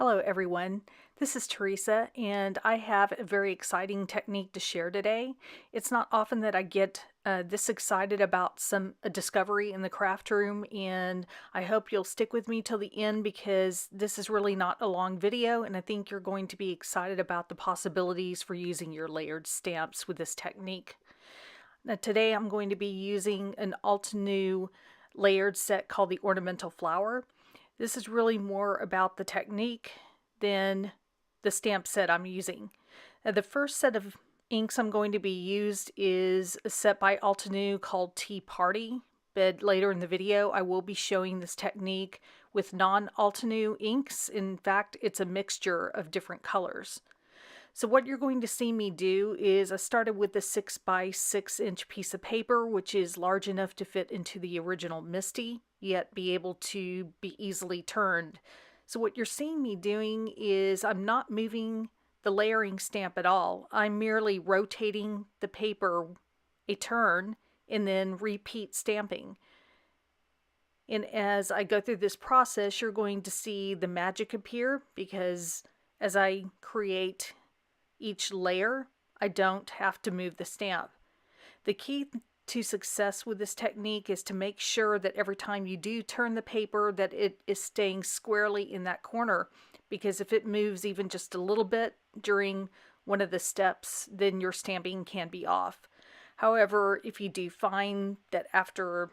Hello everyone, this is Teresa and I have a very exciting technique to share today. It's not often that I get this excited about a discovery in the craft room, and I hope you'll stick with me till the end because this is really not a long video and I think you're going to be excited about the possibilities for using your layered stamps with this technique. Now today I'm going to be using an Altenew layered set called the Ornamental Flower. This is really more about the technique than the stamp set I'm using. Now, the first set of inks I'm going to be used is a set by Altenew called Tea Party, but later in the video I will be showing this technique with non-Altenew inks. In fact, it's a mixture of different colors. So what you're going to see me do is I started with the 6 by 6 inch piece of paper, which is large enough to fit into the original MISTI, yet be able to be easily turned. So what you're seeing me doing is I'm not moving the layering stamp at all. I'm merely rotating the paper a turn and then repeat stamping. And as I go through this process, you're going to see the magic appear, because as I create each layer, I don't have to move the stamp. The key to success with this technique is to make sure that every time you do turn the paper that it is staying squarely in that corner, because if it moves even just a little bit during one of the steps, then your stamping can be off. However, if you do find that after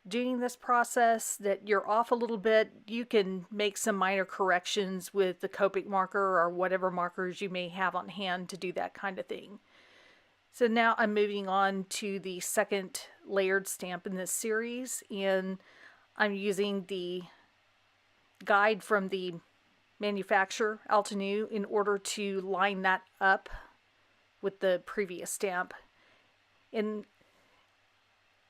doing this process that you're off a little bit, you can make some minor corrections with the Copic marker or whatever markers you may have on hand to do that kind of thing. So now I'm moving on to the second layered stamp in this series, and I'm using the guide from the manufacturer, Altenew, in order to line that up with the previous stamp. And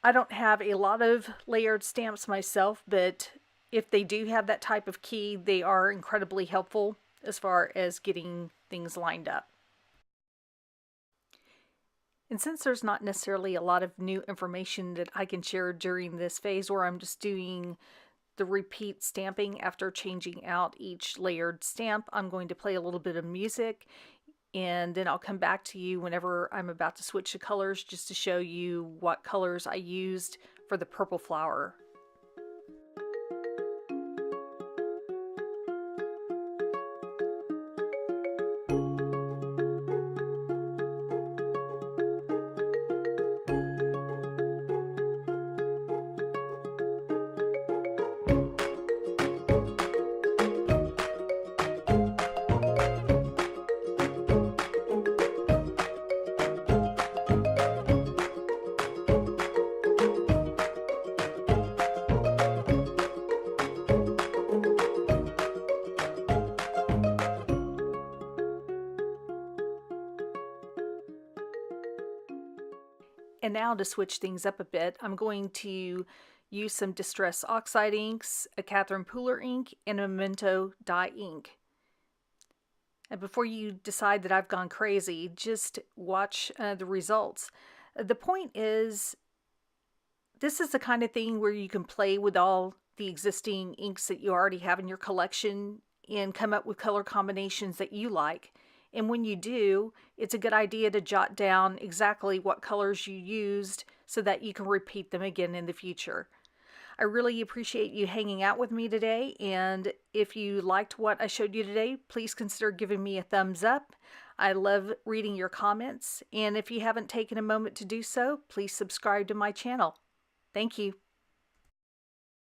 I don't have a lot of layered stamps myself, but if they do have that type of key, they are incredibly helpful as far as getting things lined up. And since there's not necessarily a lot of new information that I can share during this phase where I'm just doing the repeat stamping after changing out each layered stamp, I'm going to play a little bit of music, and then I'll come back to you whenever I'm about to switch to colors just to show you what colors I used for the purple flower. And now to switch things up a bit, I'm going to use some Distress Oxide inks, a Catherine Pooler ink, and a Memento dye ink. And before you decide that I've gone crazy, just watch the results. The point is, this is the kind of thing where you can play with all the existing inks that you already have in your collection and come up with color combinations that you like. And when you do, it's a good idea to jot down exactly what colors you used so that you can repeat them again in the future. I really appreciate you hanging out with me today, and if you liked what I showed you today, please consider giving me a thumbs up. I love reading your comments, and if you haven't taken a moment to do so, please subscribe to my channel. Thank you.